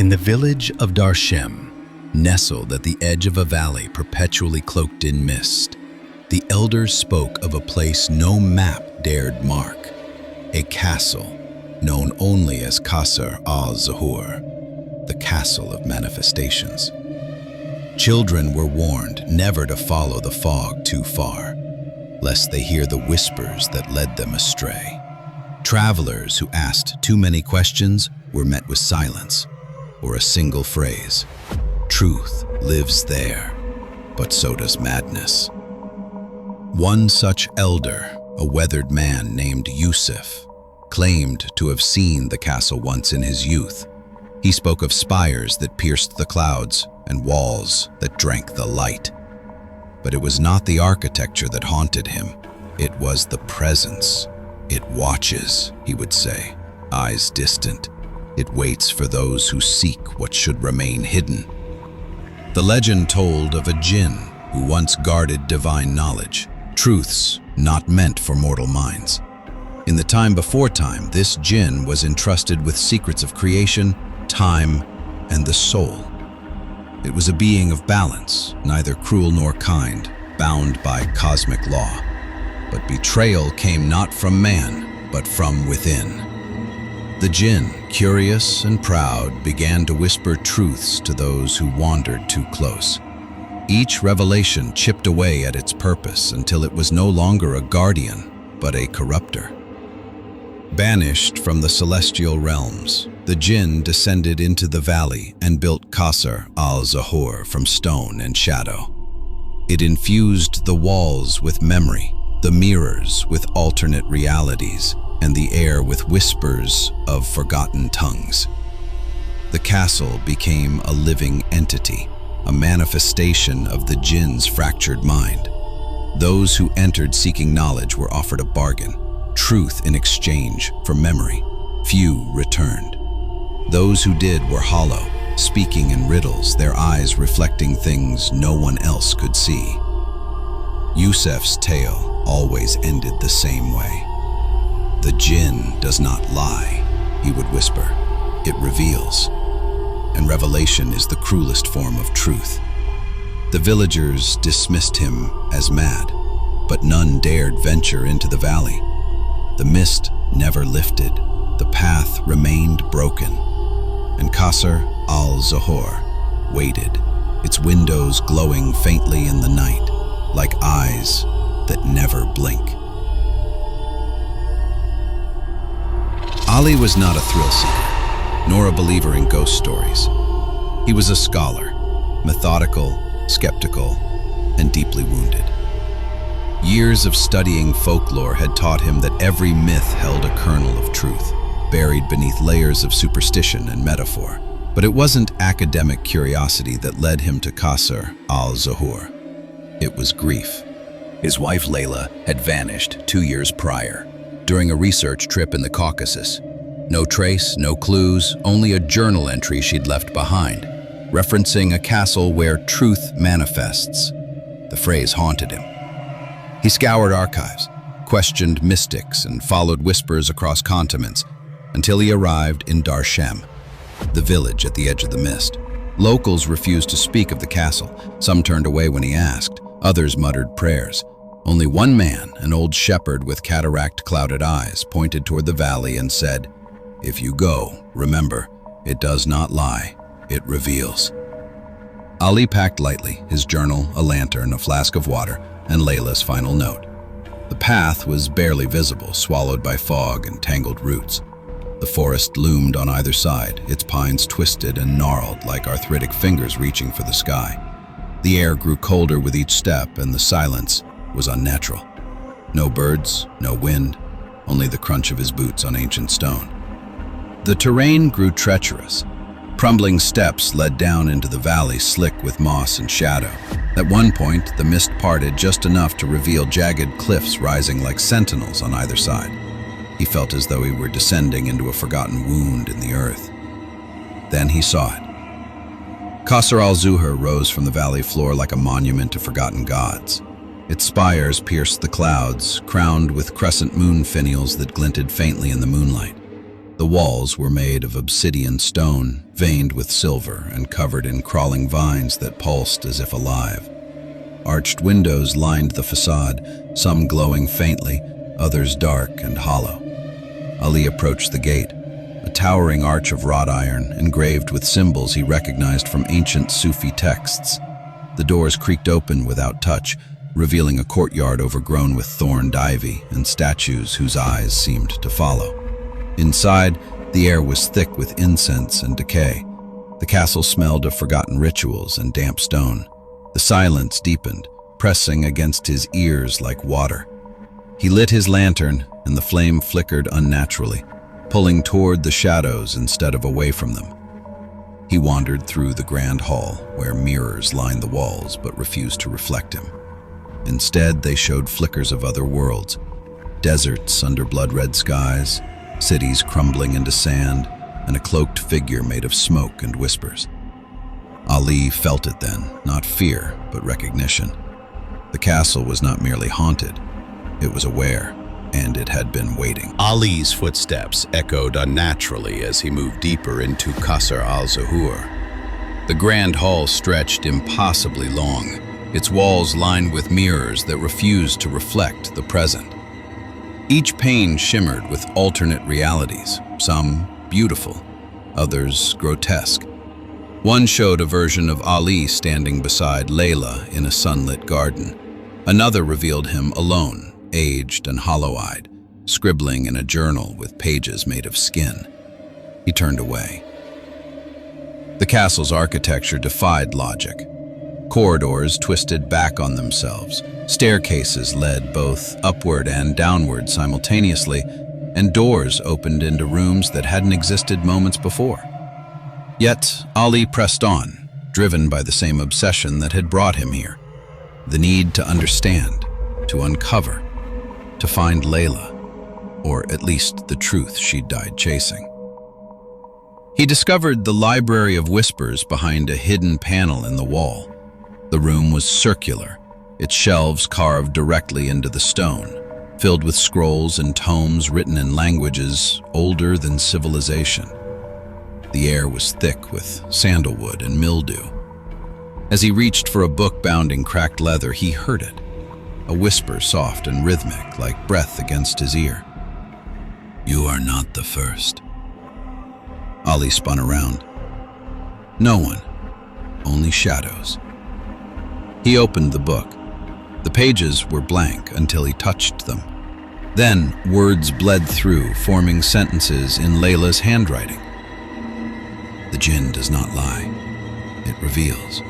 In the village of Darshem, nestled at the edge of a valley perpetually cloaked in mist, the elders spoke of a place no map dared mark, a castle known only as Qasr al-Zuhur, the castle of manifestations. Children were warned never to follow the fog too far, lest they hear the whispers that led them astray. Travelers who asked too many questions were met with silence, or a single phrase, "Truth lives there, but so does madness." One such elder, a weathered man named Yusuf, claimed to have seen the castle once in his youth. He spoke of spires that pierced the clouds and walls that drank the light. But it was not the architecture that haunted him, it was the presence. "It watches," he would say, eyes distant. "It waits for those who seek what should remain hidden." The legend told of a jinn who once guarded divine knowledge, truths not meant for mortal minds. In the time before time, this jinn was entrusted with secrets of creation, time, and the soul. It was a being of balance, neither cruel nor kind, bound by cosmic law. But betrayal came not from man, but from within. The jinn, curious and proud, began to whisper truths to those who wandered too close. Each revelation chipped away at its purpose until it was no longer a guardian, but a corrupter. Banished from the celestial realms, the jinn descended into the valley and built Qasr al-Zuhur from stone and shadow. It infused the walls with memory, the mirrors with alternate realities, and the air with whispers of forgotten tongues. The castle became a living entity, a manifestation of the jinn's fractured mind. Those who entered seeking knowledge were offered a bargain, truth in exchange for memory. Few returned. Those who did were hollow, speaking in riddles, their eyes reflecting things no one else could see. Yusuf's tale always ended the same way. "The jinn does not lie," he would whisper. "It reveals." And revelation is the cruelest form of truth. The villagers dismissed him as mad, but none dared venture into the valley. The mist never lifted, the path remained broken, and Qasr al-Zuhur waited, its windows glowing faintly in the night, like eyes that never blink. Ali was not a thrill seeker, nor a believer in ghost stories. He was a scholar, methodical, skeptical, and deeply wounded. Years of studying folklore had taught him that every myth held a kernel of truth, buried beneath layers of superstition and metaphor. But it wasn't academic curiosity that led him to Qasr al-Zuhur. It was grief. His wife Layla had vanished 2 years prior, during a research trip in the Caucasus. No trace, no clues, only a journal entry she'd left behind, referencing a castle where truth manifests. The phrase haunted him. He scoured archives, questioned mystics, and followed whispers across continents until he arrived in Darshem, the village at the edge of the mist. Locals refused to speak of the castle. Some turned away when he asked. Others muttered prayers. Only one man, an old shepherd with cataract-clouded eyes, pointed toward the valley and said, "If you go, remember, it does not lie, it reveals." Ali packed lightly, his journal, a lantern, a flask of water, and Layla's final note. The path was barely visible, swallowed by fog and tangled roots. The forest loomed on either side, its pines twisted and gnarled like arthritic fingers reaching for the sky. The air grew colder with each step, and the silence was unnatural. No birds, no wind, only the crunch of his boots on ancient stone. The terrain grew treacherous. Crumbling steps led down into the valley, slick with moss and shadow. At one point, the mist parted just enough to reveal jagged cliffs rising like sentinels on either side. He felt as though he were descending into a forgotten wound in the earth. Then he saw it. Qasr al-Zuhur rose from the valley floor like a monument to forgotten gods. Its spires pierced the clouds, crowned with crescent moon finials that glinted faintly in the moonlight. The walls were made of obsidian stone, veined with silver and covered in crawling vines that pulsed as if alive. Arched windows lined the facade, some glowing faintly, others dark and hollow. Ali approached the gate, a towering arch of wrought iron engraved with symbols he recognized from ancient Sufi texts. The doors creaked open without touch, revealing a courtyard overgrown with thorned ivy and statues whose eyes seemed to follow. Inside, the air was thick with incense and decay. The castle smelled of forgotten rituals and damp stone. The silence deepened, pressing against his ears like water. He lit his lantern, and the flame flickered unnaturally, pulling toward the shadows instead of away from them. He wandered through the grand hall, where mirrors lined the walls but refused to reflect him. Instead, they showed flickers of other worlds, deserts under blood-red skies, cities crumbling into sand, and a cloaked figure made of smoke and whispers. Ali felt it then, not fear, but recognition. The castle was not merely haunted, it was aware, and it had been waiting. Ali's footsteps echoed unnaturally as he moved deeper into Qasr al-Zuhur. The grand hall stretched impossibly long, its walls lined with mirrors that refused to reflect the present. Each pane shimmered with alternate realities, some beautiful, others grotesque. One showed a version of Ali standing beside Layla in a sunlit garden. Another revealed him alone, aged and hollow-eyed, scribbling in a journal with pages made of skin. He turned away. The castle's architecture defied logic. Corridors twisted back on themselves. Staircases led both upward and downward simultaneously, and doors opened into rooms that hadn't existed moments before. Yet, Ali pressed on, driven by the same obsession that had brought him here. The need to understand, to uncover, to find Layla, or at least the truth she'd died chasing. He discovered the Library of Whispers behind a hidden panel in the wall. The room was circular, its shelves carved directly into the stone, filled with scrolls and tomes written in languages older than civilization. The air was thick with sandalwood and mildew. As he reached for a book bound in cracked leather, he heard it, a whisper soft and rhythmic like breath against his ear. "You are not the first." Ali spun around. No one, only shadows. He opened the book. The pages were blank until he touched them. Then words bled through, forming sentences in Layla's handwriting. "The jinn does not lie. It reveals,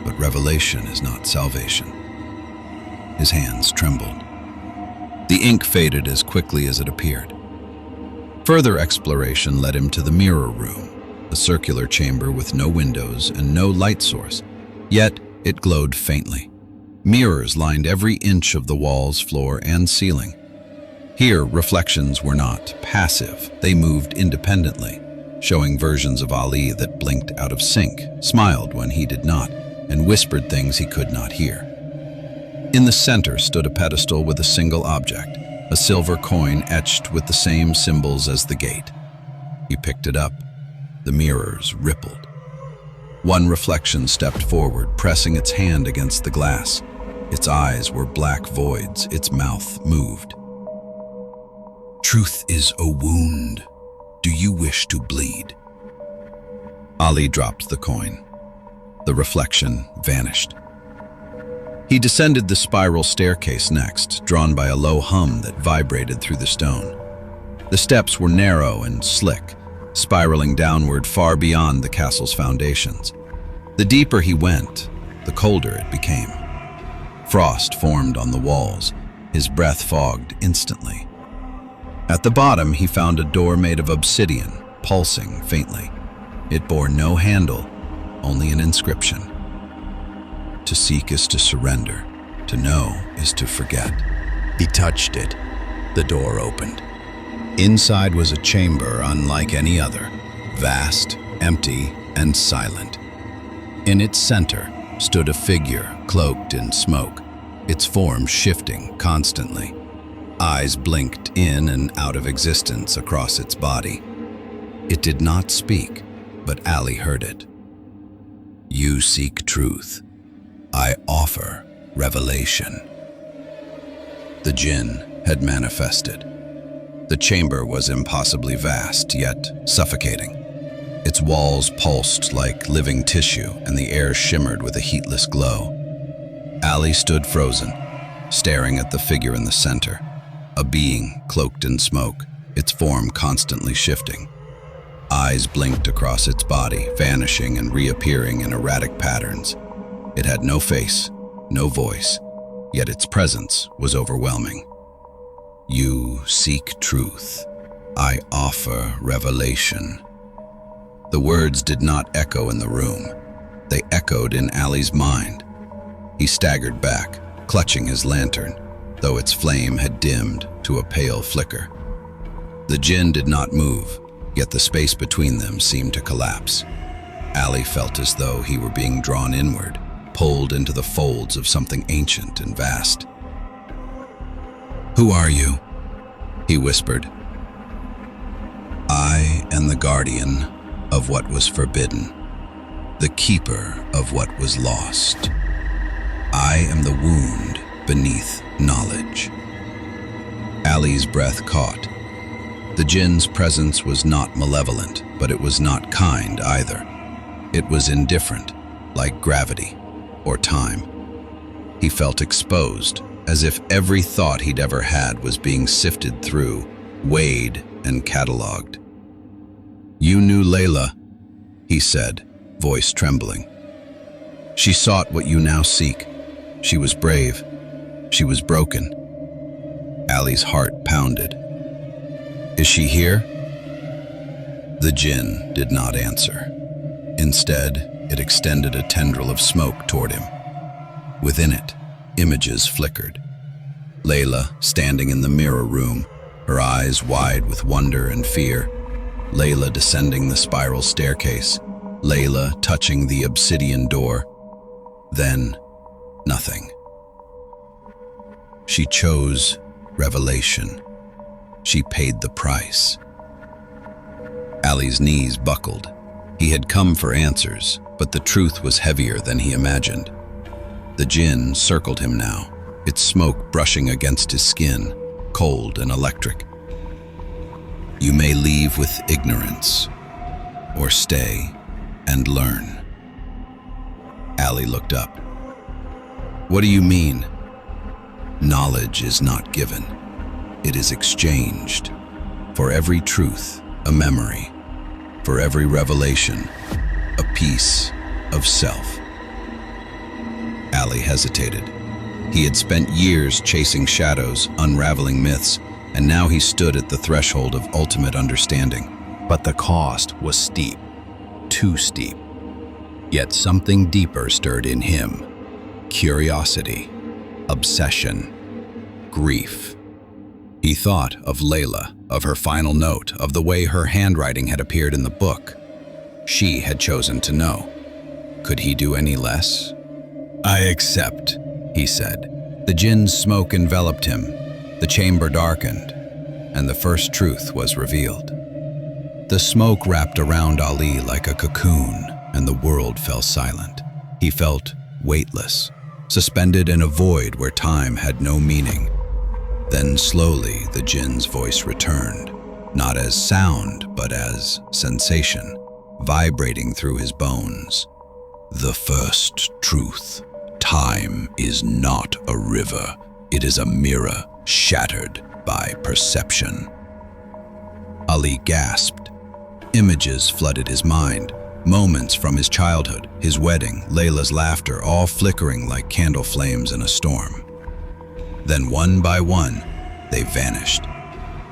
but revelation is not salvation." His hands trembled. The ink faded as quickly as it appeared. Further exploration led him to the mirror room, a circular chamber with no windows and no light source, yet it glowed faintly. Mirrors lined every inch of the walls, floor, and ceiling. Here, reflections were not passive, they moved independently, showing versions of Ali that blinked out of sync, smiled when he did not, and whispered things he could not hear. In the center stood a pedestal with a single object, a silver coin etched with the same symbols as the gate. He picked it up. The mirrors rippled. One reflection stepped forward, pressing its hand against the glass. Its eyes were black voids, its mouth moved. "Truth is a wound. Do you wish to bleed?" Ali dropped the coin. The reflection vanished. He descended the spiral staircase next, drawn by a low hum that vibrated through the stone. The steps were narrow and slick, spiraling downward far beyond the castle's foundations. The deeper he went, the colder it became. Frost formed on the walls, his breath fogged instantly. At the bottom, he found a door made of obsidian, pulsing faintly. It bore no handle, only an inscription. "To seek is to surrender. To know is to forget." He touched it. The door opened. Inside was a chamber unlike any other, vast, empty, and silent. In its center stood a figure cloaked in smoke, its form shifting constantly. Eyes blinked in and out of existence across its body. It did not speak, but Ali heard it. You seek truth. I offer revelation. The jinn had manifested. The chamber was impossibly vast, yet suffocating. Its walls pulsed like living tissue, and the air shimmered with a heatless glow. Ali stood frozen, staring at the figure in the center, a being cloaked in smoke, its form constantly shifting. Eyes blinked across its body, vanishing and reappearing in erratic patterns. It had no face, no voice, yet its presence was overwhelming. You seek truth. I offer revelation. The words did not echo in the room. They echoed in Ali's mind. He staggered back, clutching his lantern, though its flame had dimmed to a pale flicker. The jinn did not move, yet the space between them seemed to collapse. Ali felt as though he were being drawn inward, pulled into the folds of something ancient and vast. Who are you? He whispered. I am the guardian of what was forbidden, the keeper of what was lost. I am the wound beneath knowledge. Ali's breath caught. The jinn's presence was not malevolent, but it was not kind either. It was indifferent, like gravity or time. He felt exposed, as if every thought he'd ever had was being sifted through, weighed, and catalogued. You knew Layla, he said, voice trembling. She sought what you now seek. She was brave. She was broken. Ali's heart pounded. Is she here? The jinn did not answer. Instead, it extended a tendril of smoke toward him. Within it, images flickered. Layla standing in the mirror room, her eyes wide with wonder and fear. Layla descending the spiral staircase. Layla touching the obsidian door. Then, nothing. She chose revelation. She paid the price. Ali's knees buckled. He had come for answers, but the truth was heavier than he imagined. The jinn circled him now, its smoke brushing against his skin, cold and electric. You may leave with ignorance, or stay and learn. Ali looked up. What do you mean? Knowledge is not given. It is exchanged. For every truth, a memory. For every revelation, a piece of self. Ali hesitated. He had spent years chasing shadows, unraveling myths, and now he stood at the threshold of ultimate understanding. But the cost was steep, too steep. Yet something deeper stirred in him. Curiosity, obsession, grief. He thought of Layla, of her final note, of the way her handwriting had appeared in the book. She had chosen to know. Could he do any less? I accept, he said. The jinn's smoke enveloped him. The chamber darkened, and the first truth was revealed. The smoke wrapped around Ali like a cocoon, and the world fell silent. He felt weightless, suspended in a void where time had no meaning. Then slowly the jinn's voice returned, not as sound, but as sensation, vibrating through his bones. The first truth. Time is not a river. It is a mirror shattered by perception. Ali gasped. Images flooded his mind. Moments from his childhood, his wedding, Layla's laughter, all flickering like candle flames in a storm. Then one by one, they vanished.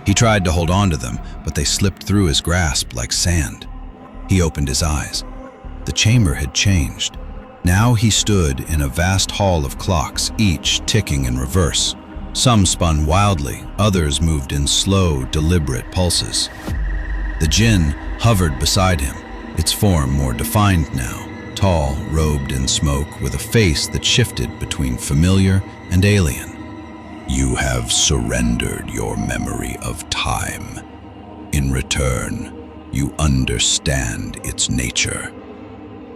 He tried to hold on to them, but they slipped through his grasp like sand. He opened his eyes. The chamber had changed. Now he stood in a vast hall of clocks, each ticking in reverse. Some spun wildly, others moved in slow, deliberate pulses. The jinn hovered beside him, its form more defined now, tall, robed in smoke, with a face that shifted between familiar and alien. You have surrendered your memory of time. In return, You understand its nature."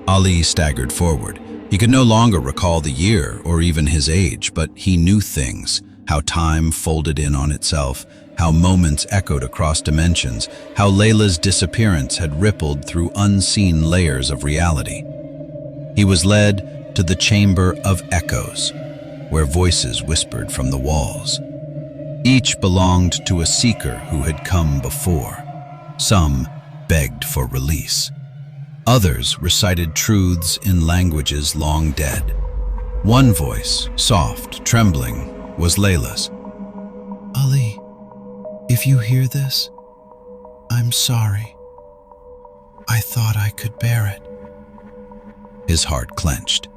Ali staggered forward. He could no longer recall the year or even his age, but he knew things, how time folded in on itself, how moments echoed across dimensions, how Layla's disappearance had rippled through unseen layers of reality. He was led to the Chamber of Echoes, where voices whispered from the walls. Each belonged to a seeker who had come before. Some begged for release. Others recited truths in languages long dead. One voice, soft, trembling, was Layla's. "Ali, if you hear this, I'm sorry. I thought I could bear it." His heart clenched.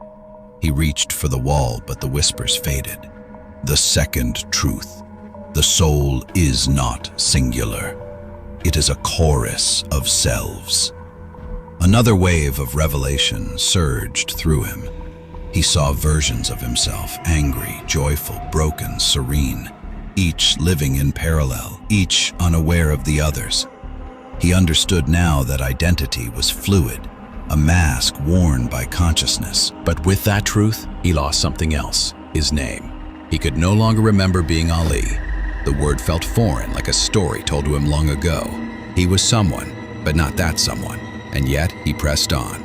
He reached for the wall, but the whispers faded. The second truth. The soul is not singular. It is a chorus of selves. Another wave of revelation surged through him. He saw versions of himself, angry, joyful, broken, serene, each living in parallel, each unaware of the others. He understood now that identity was fluid, a mask worn by consciousness. But with that truth, he lost something else, his name. He could no longer remember being Ali. The word felt foreign, like a story told to him long ago. He was someone, but not that someone. And yet he pressed on.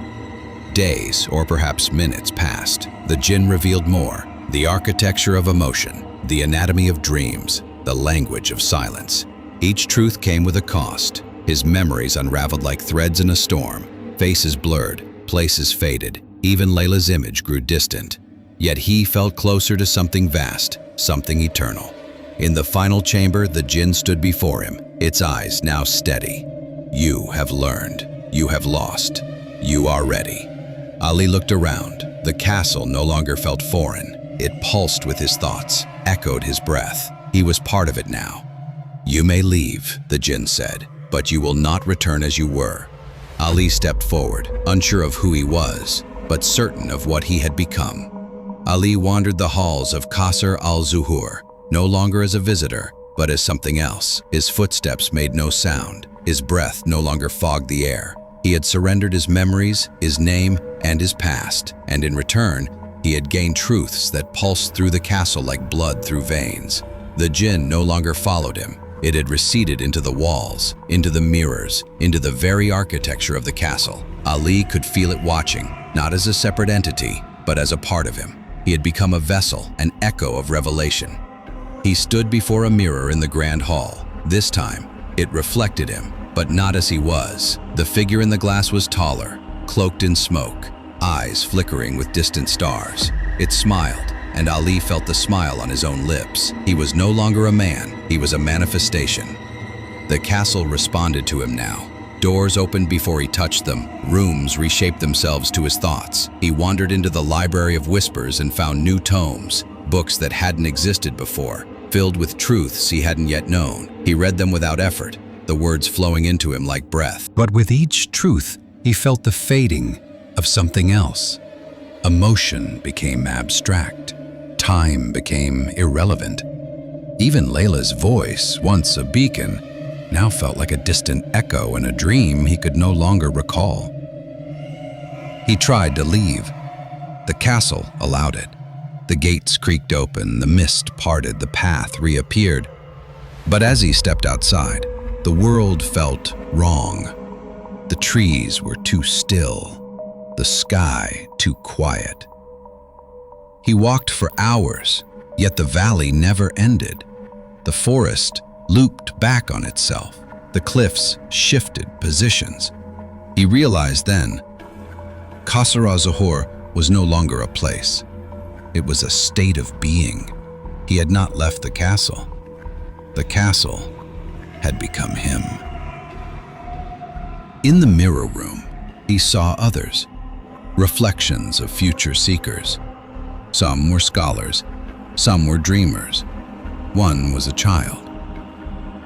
Days, or perhaps minutes, passed. The jinn revealed more: the architecture of emotion, the anatomy of dreams, the language of silence. Each truth came with a cost. His memories unraveled like threads in a storm. Faces blurred, places faded. Even Layla's image grew distant. Yet he felt closer to something vast, something eternal. In the final chamber, the jinn stood before him, its eyes now steady. "You have learned. You have lost. You are ready." Ali looked around. The castle no longer felt foreign. It pulsed with his thoughts, echoed his breath. He was part of it now. "You may leave," the jinn said, "but you will not return as you were." Ali stepped forward, unsure of who he was, but certain of what he had become. Ali wandered the halls of Qasr al-Zuhur, no longer as a visitor, but as something else. His footsteps made no sound. His breath no longer fogged the air. He had surrendered his memories, his name, and his past, and in return, he had gained truths that pulsed through the castle like blood through veins. The jinn no longer followed him. It had receded into the walls, into the mirrors, into the very architecture of the castle. Ali could feel it watching, not as a separate entity, but as a part of him. He had become a vessel, an echo of revelation. He stood before a mirror in the grand hall. This time, it reflected him, but not as he was. The figure in the glass was taller, cloaked in smoke, eyes flickering with distant stars. It smiled, and Ali felt the smile on his own lips. He was no longer a man, he was a manifestation. The castle responded to him now. Doors opened before he touched them. Rooms reshaped themselves to his thoughts. He wandered into the library of whispers and found new tomes, books that hadn't existed before, filled with truths he hadn't yet known. He read them without effort, the words flowing into him like breath. But with each truth, he felt the fading of something else. Emotion became abstract. Time became irrelevant. Even Layla's voice, once a beacon, now felt like a distant echo in a dream he could no longer recall. He tried to leave. The castle allowed it. The gates creaked open, the mist parted, the path reappeared. But as he stepped outside, the world felt wrong. The trees were too still, the sky too quiet. He walked for hours, yet the valley never ended. The forest looped back on itself. The cliffs shifted positions. He realized then, Qasr al-Zuhur was no longer a place. It was a state of being. He had not left the castle. The castle had become him. In the mirror room, he saw others, reflections of future seekers. Some were scholars, some were dreamers. One was a child.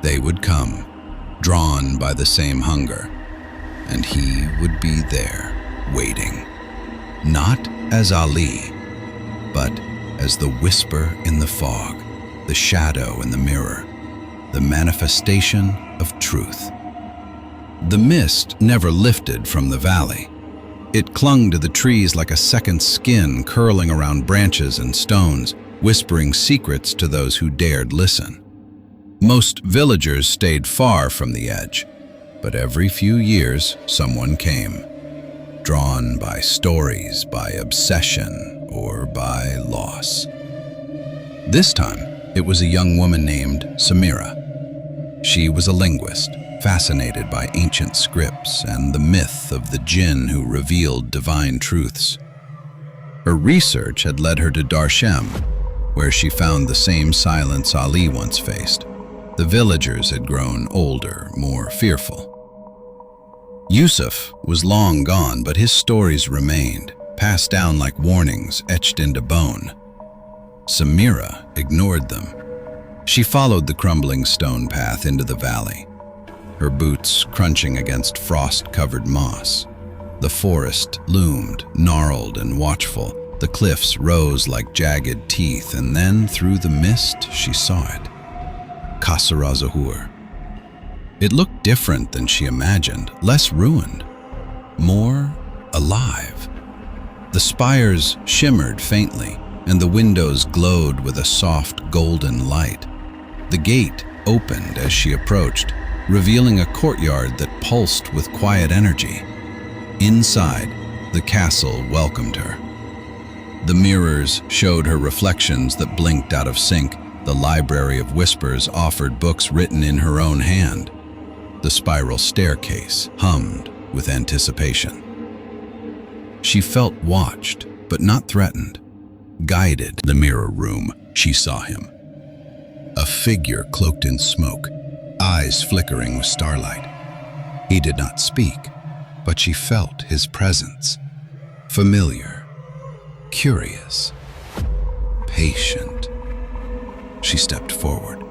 They would come, drawn by the same hunger, and he would be there, waiting. Not as Ali, but as the whisper in the fog, the shadow in the mirror, the manifestation of truth. The mist never lifted from the valley. It clung to the trees like a second skin, curling around branches and stones, whispering secrets to those who dared listen. Most villagers stayed far from the edge, but every few years someone came, drawn by stories, by obsession, or by loss. This time, it was a young woman named Samira. She was a linguist, fascinated by ancient scripts and the myth of the jinn who revealed divine truths. Her research had led her to Darshem, where she found the same silence Ali once faced. The villagers had grown older, more fearful. Yusuf was long gone, but his stories remained, passed down like warnings etched into bone. Samira ignored them. She followed the crumbling stone path into the valley, her boots crunching against frost-covered moss. The forest loomed, gnarled and watchful. The cliffs rose like jagged teeth, and then through the mist she saw it. Qasr al-Zuhur. It looked different than she imagined, less ruined, more alive. The spires shimmered faintly, and the windows glowed with a soft golden light. The gate opened as she approached, revealing a courtyard that pulsed with quiet energy. Inside, the castle welcomed her. The mirrors showed her reflections that blinked out of sync. The library of whispers offered books written in her own hand. The spiral staircase hummed with anticipation. She felt watched, but not threatened. Guided the mirror room, she saw him. A figure cloaked in smoke, eyes flickering with starlight. He did not speak, but she felt his presence. Familiar, curious, patient. She stepped forward.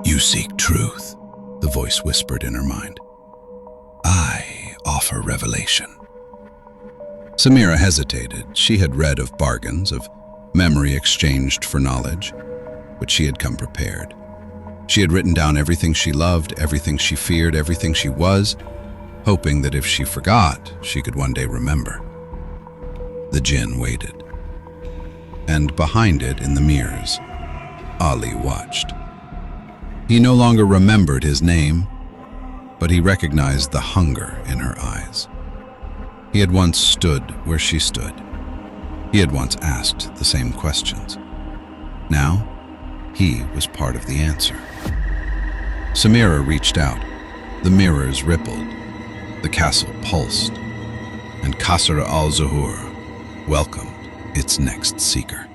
"You seek truth," the voice whispered in her mind. "I offer revelation." Samira hesitated. She had read of bargains, of memory exchanged for knowledge, but she had come prepared. She had written down everything she loved, everything she feared, everything she was, hoping that if she forgot, she could one day remember. The jinn waited. And behind it, in the mirrors, Ali watched. He no longer remembered his name, but he recognized the hunger in her eyes. He had once stood where she stood. He had once asked the same questions. Now, he was part of the answer. Samira reached out. The mirrors rippled. The castle pulsed. And Qasr al-Zuhur welcomed its next seeker.